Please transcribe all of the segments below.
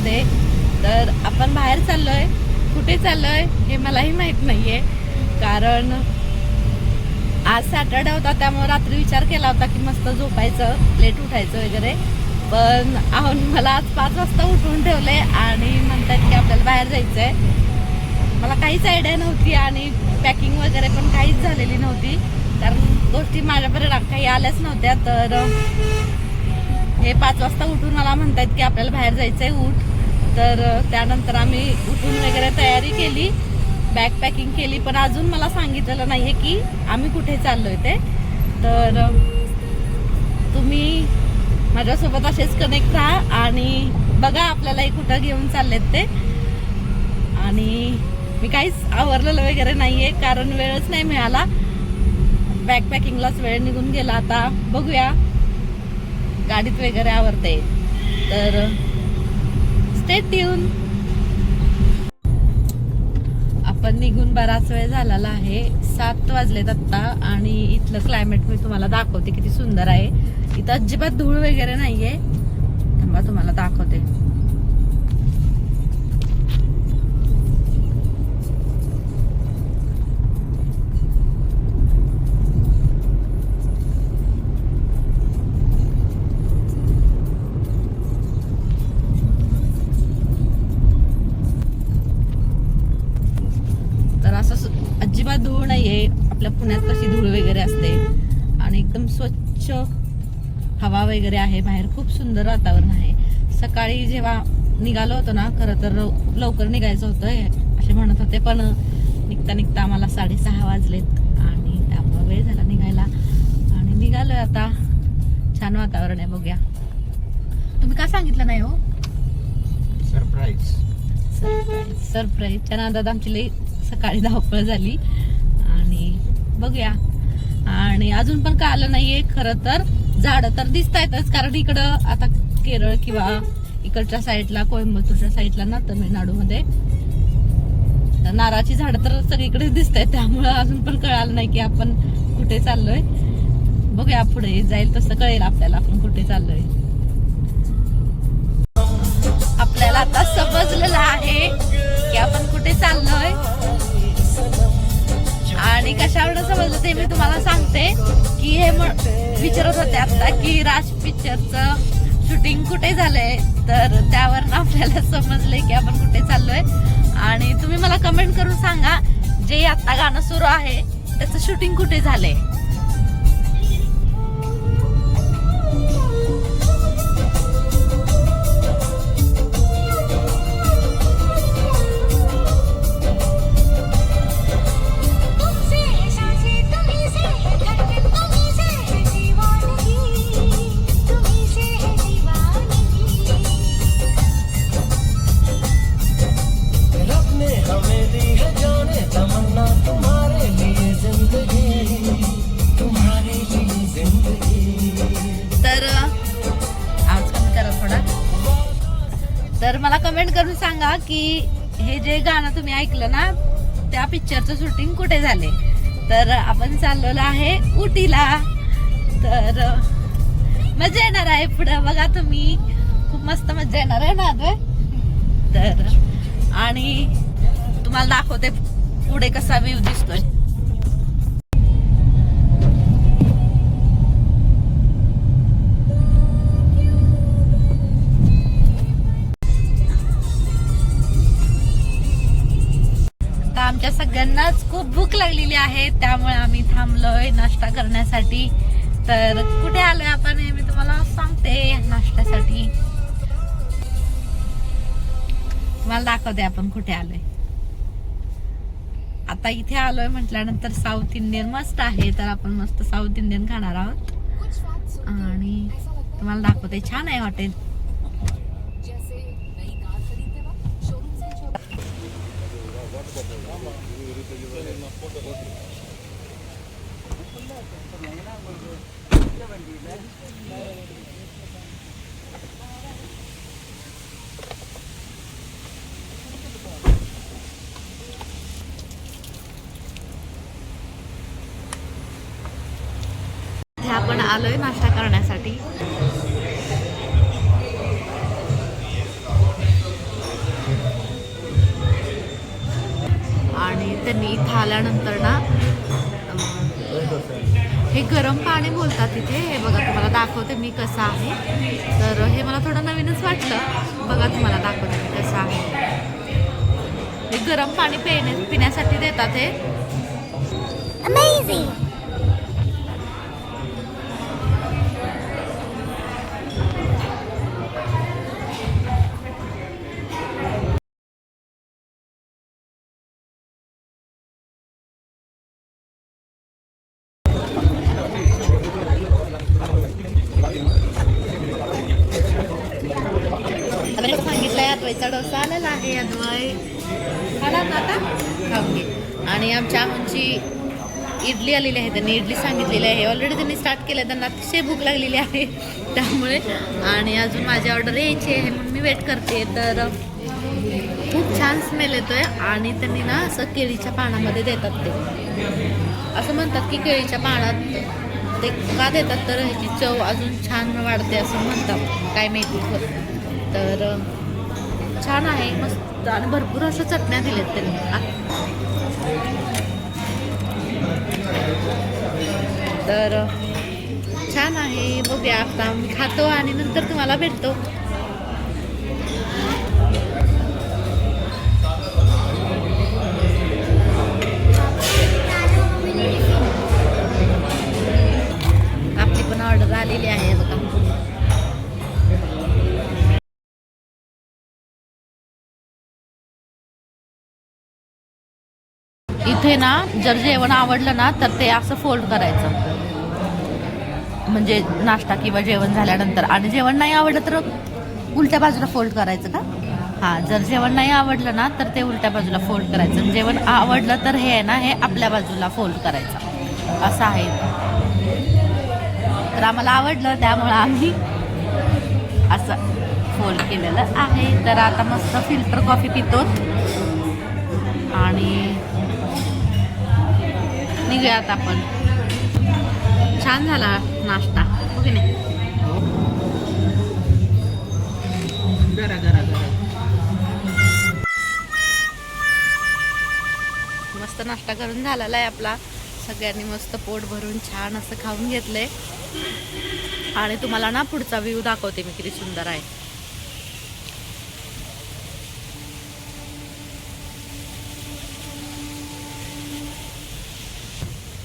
मध्ये. तर आपण बाहेर चाललोय. कुठे चाललोय हे मलाही माहित नाहीये, कारण आज सॅटर्डे होता त्यामुळे रात्री विचार केला होता की मस्त झोपायचं, लेट उठायचं वगैरे. पण मला आज 5 वाजता उठवून ठेवले आणि म्हणतात की आपल्याला बाहेर जायचंय. मला काहीच आयडिया नव्हती आणि पॅकिंग वगैरे पण काहीच झालेली नव्हती, कारण गोष्टी माझ्यापर्यंत काही आल्याच नव्हत्या. तर हे 5 वाजता उठून मला म्हणतात की आपल्याला बाहेर जायचंय, उठ. तर त्यानंतर आम्ही उठून वगैरे तयारी केली, बॅग पॅकिंग केली, पण अजून मला सांगितलेलं नाहीये की आम्ही कुठे चाललोय ते. तर तुम्ही माझ्यासोबत असेच कनेक्ट राहा आणि बघा आपल्याला कुठं घेऊन चाललेत ते. आणि मी काहीच आवरलेलं वगैरे नाहीये, कारण वेळच नाही मिळाला. बॅग पॅकिंगलाच वेळ निघून गेला. आता बघूया गाडीत वगैरे आवरते. तर स्टे ट्यून. आपण निघून बराच वेळ झालेला आहे, 7 वाजलेत आत्ता. आणि इथलं क्लायमेट मी तुम्हाला दाखवते किती सुंदर आहे. इथं अजिबात धूळ वगैरे नाहीये. थांबा तुम्हाला दाखवते. अजिबात धूळ नाहीये. आपल्या पुण्यात कशी धूळ वगैरे असते, आणि एकदम स्वच्छ हवा वगैरे आहे बाहेर. खूप सुंदर वातावरण आहे. सकाळी जेव्हा निघालो होतो ना, खरं तर लवकर निघायचं होतं असे म्हणत होते, पण निघता निघता आम्हाला 6:30 वाजलेत आणि त्यामुळे वेळ झाला निघायला. आणि निघालोय आता. छान वातावरण आहे, बघूया. तुम्ही का सांगितलं नाही हो? सरप्राईज सरप्राईजच्या नादात आमची लई सकाळी धावपळ झाली. आणि बघूया. आणि अजून पण का आलं नाहीये. खरं तर झाडं तर दिसत आहेतच, कारण इकडं आता केरळ किंवा इकडच्या साईडला, कोइंबतूरच्या साईडला ना, तमिळनाडूमध्ये नारळाची झाडं तर सगळीकडे दिसत आहेत. त्यामुळं अजून पण कळालं नाही की आपण कुठे चाललोय. बघूया, पुढे जाईल तसं कळेल आपल्याला आपण कुठे चाललोय. आपल्याला आता समजलेलं आहे की आपण कुठे चाललोय. आणि कशावर समजलं ते मी तुम्हाला सांगते. की हे विचारत होते आता की राज पिक्चरचं शूटिंग कुठे झालंय, तर त्यावर आपल्याला समजलंय की आपण कुठे चाललोय. आणि तुम्ही मला कमेंट करून सांगा, जे आता गाणं सुरू आहे त्याचं शूटिंग कुठे झालंय. तर मला कमेंट करून सांगा की हे जे गाणं तुम्ही ऐकलं ना, त्या पिक्चरचं शूटिंग कुठे झाले. तर आपण चाललेलो आहे उटीला. तर मजा येणार आहे पुढे, बघा तुम्ही. खूप मस्त मजा येणार आहे ना. तर आणि तुम्हाला दाखवते पुढे कसा व्ह्यू दिसतोय. आमच्या सगळ्यांनाच खूप भूक लागलेली आहे, त्यामुळे आम्ही थांबलोय नाश्ता करण्यासाठी. तर कुठे आलोय आपण हे मी तुम्हाला सांगते. नाश्त्यासाठी तुम्हाला दाखवते आपण कुठे आलोय. आता इथे आलोय म्हटल्यानंतर साऊथ इंडियन मस्त आहे, तर आपण मस्त साऊथ इंडियन खाणार आहोत. आणि तुम्हाला दाखवते, छान आहे हॉटेल. आपण आलोय नाश्ता करण्यासाठी. आल्यानंतर ना हे गरम पाणी बोलतात तिथे. हे बघा तुम्हाला दाखवते मी कसं आहे. तर हे मला थोडं नवीनच वाटलं. बघा तुम्हाला दाखवते मी कसं आहे. हे गरम पाणी पिण्यासाठी देतात हे. Amazing! सांगितलंय अद्वैचा डोसा आलेला आहे. अद्वै खाला ना आता खाऊन घे. आणि आमच्या आमची इडली आलेली आहे. त्यांनी इडली सांगितलेली आहे. ऑलरेडी त्यांनी स्टार्ट केलं. त्यांना अतिशय भूक लागलेली आहे त्यामुळे. आणि अजून माझी ऑर्डर यायची आहे म्हणून मी वेट करते. तर खूप छान स्मेल येतोय. आणि त्यांनी ना असं केळीच्या पानामध्ये देतात ते. असं म्हणतात की केळीच्या पानात ते का देतात तर ह्याची चव अजून छान वाढते असं म्हणतात. काय माहिती. तर छान आहे मस्त. आणि भरपूर असं चटण्या दिल्यात त्यांनी. तर छान आहे. बघूया आता मी खातो आणि नंतर तुम्हाला भेटतो. आपली पण ऑर्डर आलेली आहे बघा. इथे ना जर जेवण आवडलं ना तर ते असं फोल्ड करायचं, म्हणजे नाश्ता किंवा जेवण झाल्यानंतर. आणि जेवण नाही आवडलं तर उलट्या बाजूला फोल्ड करायचं का? हां, जर जेवण नाही आवडलं ना तर ते उलट्या बाजूला फोल्ड करायचं. जेवण आवडलं तर हे आहे ना हे आपल्या बाजूला फोल्ड करायचं असं आहे. तर आम्हाला आवडलं त्यामुळं आम्ही असं फोल्ड केलेलं आहे. तर आता मस्त फिल्टर कॉफी पितो आणि निघूयात आपण. छान झाला नाश्ता हो की नाही? मस्त नाश्ता करून झालेला आहे आपला. सगळ्यांनी मस्त पोट भरून छान असं खाऊन घेतलंय. आणि तुम्हाला ना पुढचा व्ह्यू दाखवते मी किती सुंदर आहे.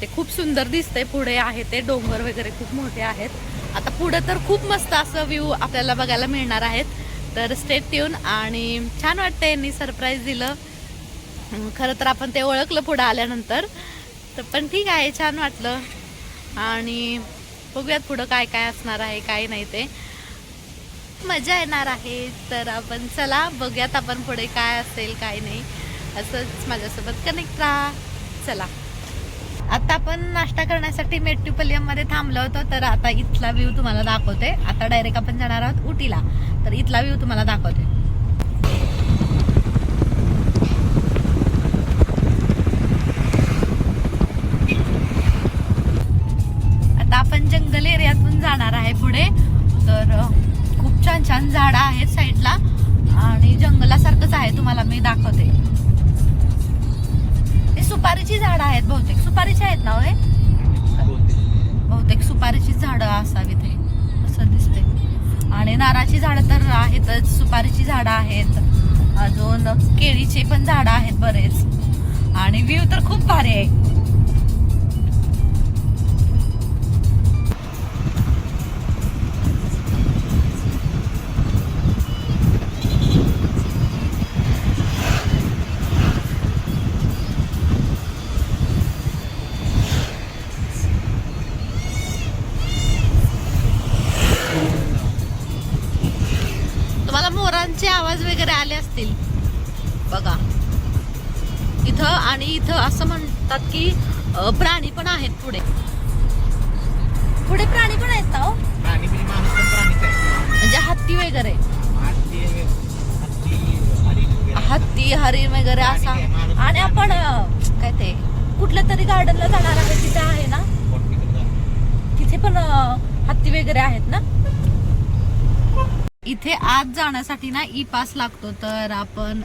ते खूप सुंदर दिसतंय. पुढे आहे ते डोंगर वगैरे खूप मोठे आहेत. आता पुढे तर खूप मस्त असं व्ह्यू आपल्याला बघायला मिळणार आहेत. तर स्टे ट्यून. आणि छान वाटतं यांनी सरप्राईज दिलं. खरं तर आपण ते ओळखलं पुढे आल्यानंतर. तर पण ठीक आहे, छान वाटलं. आणि बघूयात पुढं काय काय असणार आहे काय नाही, ते मजा येणार आहे. तर आपण चला बघूयात आपण पुढे काय असेल काय नाही. असंच माझ्यासोबत कनेक्ट राहा. चला आता आपण नाश्ता करण्यासाठी मेट्टुपालयम मध्ये थांबलो होतो. तर आता इथला व्ह्यू तुम्हाला दाखवते. आता डायरेक्ट आपण जाणार आहोत उटीला. तर इथला व्ह्यू तुम्हाला दाखवते. आता आपण जंगल एरियातून जाणार आहे पुढे. तर खूप छान छान झाडं आहेत साईडला आणि जंगलासारखंच आहे. तुम्हाला मी दाखवते. सुपारीची झाडं आहेत बहुतेक. सुपारीची आहेत ना हे? बहुतेक सुपारीची झाडं असावीत हे असं दिसते. आणि नारळाची झाडं तर आहेतच. सुपारीची झाडं आहेत. अजून केळीचे पण झाडं आहेत बरेच. आणि व्ह्यू तर खूप भारी आहे. मोरांचे आवाज वगैरे आले असतील बघा इथं. आणि इथं असं म्हणतात की प्राणी पण आहेत पुढे. पुढे प्राणी पण आहेत ना हो? म्हणजे हत्ती वगैरे, हत्ती हरिण वगैरे असा. आणि आपण काय ते कुठल्या तरी गार्डनला जाणार आहे तिथे आहे ना, तिथे पण हत्ती वगैरे आहेत ना. इथे आत जाण्यासाठी ना ई पास लागतो, तर आपण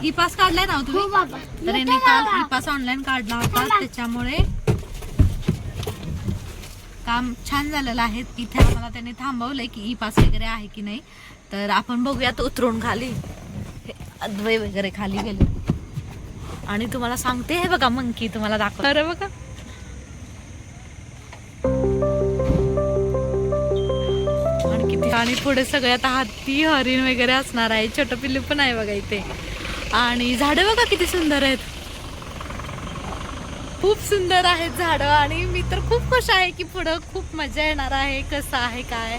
ई पास काढलाय ना तुम्ही? तर यांनी काल ई पास ऑनलाईन काढला होता, त्याच्यामुळे काम छान झालेलं आहे. इथे आम्हाला त्यांनी थांबवलंय की ई पास वगैरे आहे की नाही. तर आपण बघूयात उतरून खाली. अद्वै वगैरे खाली गेले आणि तुम्हाला सांगते, हे बघा मंकी तुम्हाला दाखव. अरे बघा आणि पुढे सगळ्यात हत्ती हरिण वगैरे असणार आहे. छोटं पिल्लू पण आहे बघा इथे. आणि झाडं बघा किती सुंदर आहेत, खूप सुंदर आहेत झाडं. आणि मी तर खूप खुश आहे की पुढं खूप मजा येणार आहे. कसं आहे काय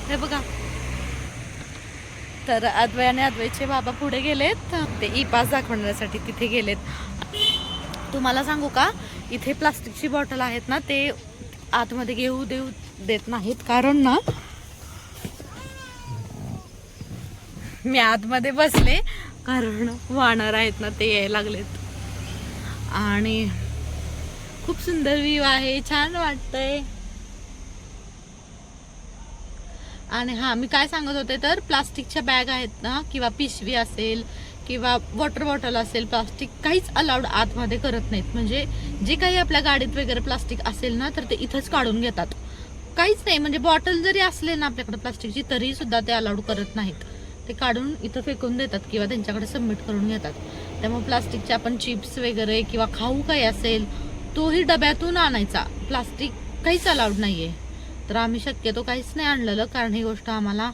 हे बघा. तर अद्वै आणि अद्वैचे बाबा पुढे गेलेत, ते ई पास दाखवण्यासाठी तिथे गेलेत. तुम्हाला सांगू का, इथे प्लास्टिकची बॉटल आहेत ना, ते आतमध्ये घेऊ देत नाहीत. कारण ना मी आतमध्ये बसले, कारण वानर आहेत ना ते यायला लागलेत. आणि खूप सुंदर व्ह्यू आहे, छान वाटतंय. आणि हा मी काय सांगत होते, तर प्लास्टिकच्या बॅग आहेत ना, किंवा पिशवी असेल किंवा वॉटर बॉटल असेल, प्लास्टिक काहीच अलाउड आतमध्ये करत नाहीत. म्हणजे जे काही आपल्या गाडीत वगैरे प्लास्टिक असेल ना, तर ते इथंच काढून घेतात. काहीच नाही, म्हणजे बॉटल जरी असले ना आपल्याकडे प्लास्टिकची, तरी सुद्धा ते अलाउड करत नाहीत. ते काढून इथं फेकून देतात किंवा त्यांच्याकडे सबमिट करून घेतात. त्यामुळे प्लास्टिकचे आपण चिप्स वगैरे किंवा खाऊ काही असेल, तोही डब्यातून आणायचा. प्लास्टिक काहीच अलाउड नाहीये. तर आम्ही शक्यतो काहीच नाही आणलेलं, कारण ही गोष्ट आम्हाला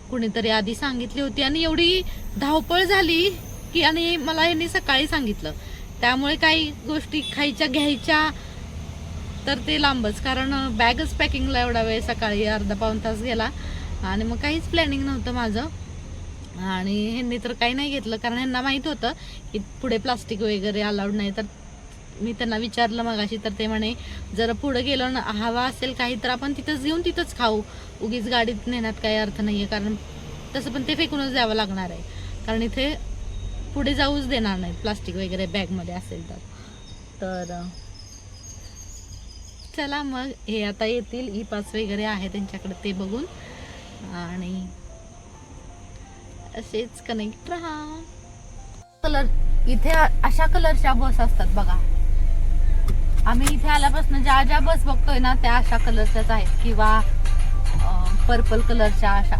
कुणीतरी आधी सांगितली होती. आणि एवढी धावपळ झाली की, आणि मला यांनी सकाळी सांगितलं, त्यामुळे काही गोष्टी खायच्या घ्यायच्या तर ते लांबच. कारण बॅगच पॅकिंगला एवढा वेळ सकाळी अर्धा पाऊण तास गेला आणि मग काहीच प्लॅनिंग नव्हतं माझं. आणि ह्यांनी तर काही नाही घेतलं, कारण ह्यांना माहित होतं की पुढे प्लास्टिक वगैरे अलाउड नाही. तर मी त्यांना विचारलं मगाशी, तर ते म्हणे जर पुढे गेलो ना, हवा असेल काही, तर आपण तिथंच घेऊन तिथंच खाऊ, उगीच गाडीत नेण्यात काही अर्थ नाहीये. कारण तसं पण ते फेकूनच द्यावं लागणार आहे, कारण इथे पुढे जाऊच देणार नाहीत प्लास्टिक वगैरे बॅगमध्ये असेल तर. तर चला मग, हे आता येतील, ई पास वगैरे आहे त्यांच्याकडे, ते बघून आणि असेच कनेक्ट राहा. कलर इथे अशा कलरच्या बस असतात बघा. आम्ही इथे आल्यापासून ज्या ज्या बस बघतोय ना, त्या अशा कलरच्याच आहेत, किंवा पर्पल कलरच्या अशा.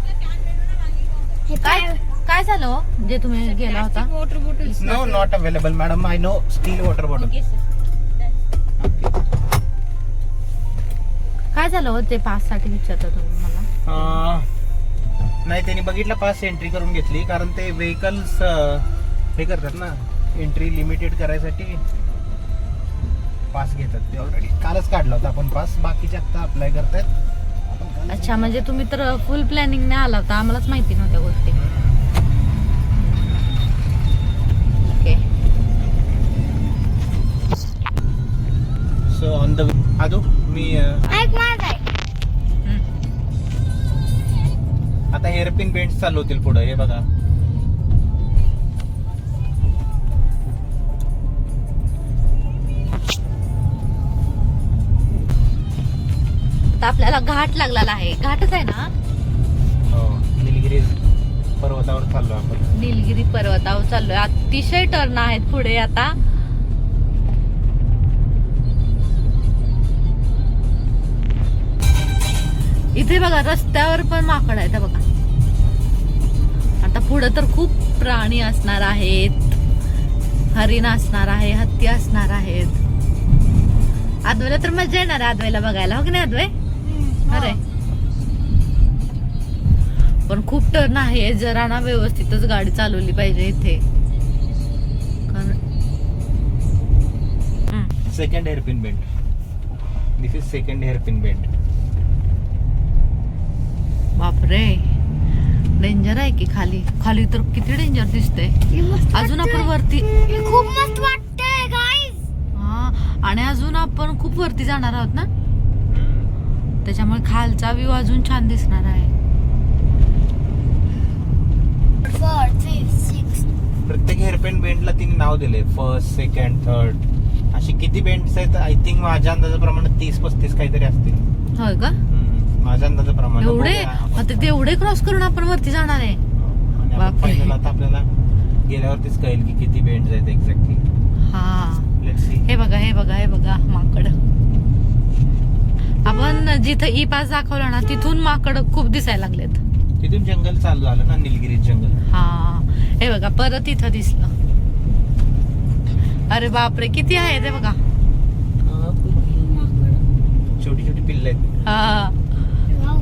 काय झालं जे तुम्ही गेला होता? Water bottle. No, not available madam. I know, steel water bottle. काय झालं हो ते पास साठी विचारता तुम्ही मला? नाही, त्यांनी बघितलं पास एंट्री करून घेतली, कारण ते व्हेकल्स हे करतात ना, एंट्री लिमिटेड करायसाठी पास घेतात. ते ऑलरेडी कालच काढला होता आपण पास, बाकीचे आता अप्लाय करतायत. अच्छा, म्हणजे तुम्ही तर फुल प्लॅनिंग नाही आला होता, आम्हालाच माहिती नव्हत्या गोष्टी. ओके, सो ऑन द आदू मी आता हेअरपिन बेंड्स चालू होतील पुढे, हे बघा. आता आपल्याला घाट लागलेला आहे. घाटच आहे ना? हो, निलगिरी पर्वतावर चाललो आपण. निलगिरी पर्वतावर चाललोय. अतिशय टर्न आहेत पुढे आता. इथे बघा रस्त्यावर पण माकड आहेत बघा. आता पुढे तर खूप प्राणी असणार आहेत, हरिण असणार आहे, हत्ती असणार आहेत. अद्वैला तर मजा येणार आहे अद्वैला बघायला, हो की नाही अद्वै? अरे पण खूप टर्न आहे, जरा ना व्यवस्थितच गाडी चालवली पाहिजे इथे. Second hairpin bend. This is second hairpin bend. बापरे, डेंजर आहे की. खाली खाली तर किती डेंजर दिसतंय. अजून आपण वरती, खूप मस्त वाटतंय गाईज. हा, आणि अजून आपण खूप वरती जाणार आहोत ना, त्याच्यामुळे खालचा व्ह्यू अजून छान दिसणार आहे. 4, 3, 6. प्रत्येक हेअरपिन बेंडला तिने नाव दिले, फर्स्ट, सेकंड, थर्ड, अशी किती बेंड्स आहेत. आय थिंक माझ्या अंदाजाप्रमाणे 30-35 काहीतरी असतील. होय का? माझ्या अंदाजाप्रमाणे एवढे बघूया आपण. आता तेवढे क्रॉस करून आपण वरती जाणार आहे. आणि आपण बापरे. फायनल आता आपल्याला गेल्यावरतीच कळेल की किती बेंड आहेत एक्झॅक्टली. हा लेट्स सी. हे बघा हे बघा हे बघा माकड. आपण जिथं ई पास दाखवला ना तिथून माकड खूप दिसायला लागलेत. तिथून जंगल चालू झालं ना, निलगिरी जंगल. हा हे बघा परत इथं दिसलं. अरे बापरे किती आहे ते बघा. छोटी छोटी पिल्ल आहेत. हा वाव.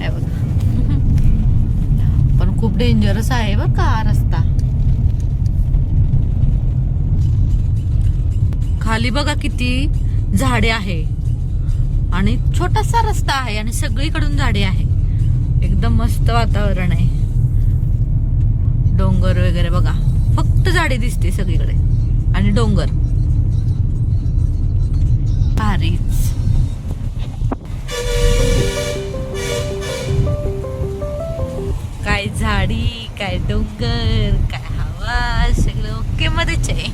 हे बघा. पण खूप डेंजरस आहे बरं का हा रस्ता. खाली बघा किती झाडे आहे आणि छोटासा रस्ता आहे आणि सगळीकडून झाडे आहे. एकदम मस्त वातावरण आहे. डोंगर वगैरे बघा, फक्त झाडे दिसते सगळीकडे आणि डोंगर. भारीच. काय झाडी, काय डोंगर, काय हवा, सगळं ओके मध्येच आहे.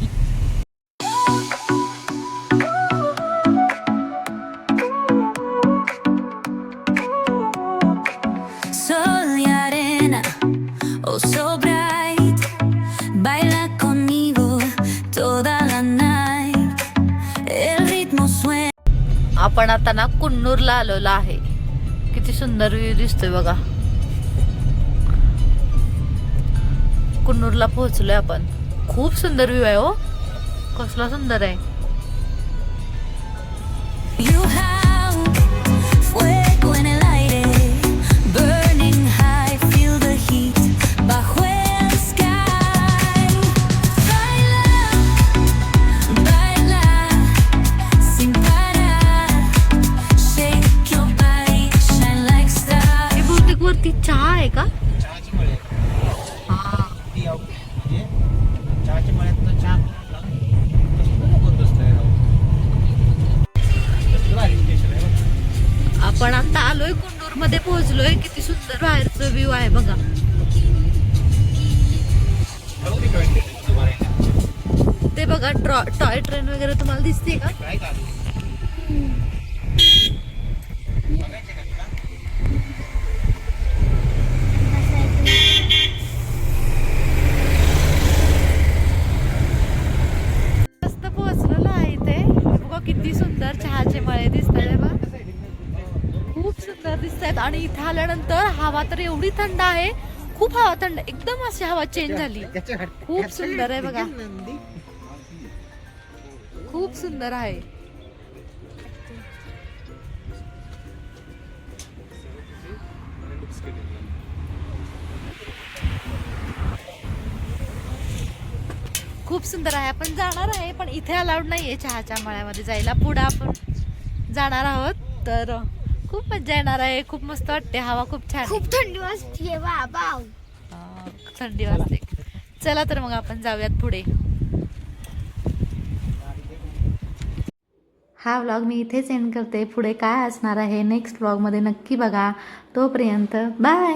Sol y arena, oh so bright, baila conmigo toda la night. El ritmo suena. आपण आता ना कुन्नूरला आलेलो आहे. किती सुंदर व्ह्यू दिसतोय बघा. कुन्नूरला पोहोचलोय आपण. खूप सुंदर व्ह्यू आहे हो. कसला सुंदर आहे. You have fuego en el aire, burning high, feel the heat bajo el sky. Baila, baila, sin parar, shake your body, shine like stars. हे बहुतेक वरती चहा आहे का? चहाची मळे आहेत. हा. ती म्हणजे चहाच्या मळ्यात चहा कसलं बघत बसलाय राव. कसलं भारी स्टेशन आहे बघ. आपण आता आलोय कुन्नूर मध्ये पोहोचलोय. किती सुंदर बाहेरचं व्ह्यू आहे बघा. बघू ती टॉयलेट तिथं भरायला. ते बघा टॉय ट्रेन वगैरे तुम्हाला दिसते का? काय चालू आहे? बघायचं का तुला? मस्त पोहोचलेलो आहे इथे. हे बघा किती सुंदर चहाचे मळे दिसतात बघा. खूप सुंदर दिसत आहेत आणि इथे आल्यानंतर हवा तर एवढी थंड आहे. खूप हवा थंड, एकदम अशी हवा चेंज झाली. खूप सुंदर आहे बघा. खूप सुंदर आहे. खूप सुंदर आहे. आपण जाणार आहे पण इथे अलाउड नाहीये चहाच्या मळ्यामध्ये जायला. पुढे आपण जाणार आहोत तर खूप मजा येणार आहे. खूप मस्त वाटते. हवा खूप छान आहे. खूप थंडी वाजतीये बाबा. हा, थंडी वाजते. चला तर मग आपण जाऊयात पुढे. हा व्लॉग मी इथेच एंड करते. पुढे काय असणार आहे नेक्स्ट व्लॉगमध्ये नक्की बघा. तोपर्यंत बाय.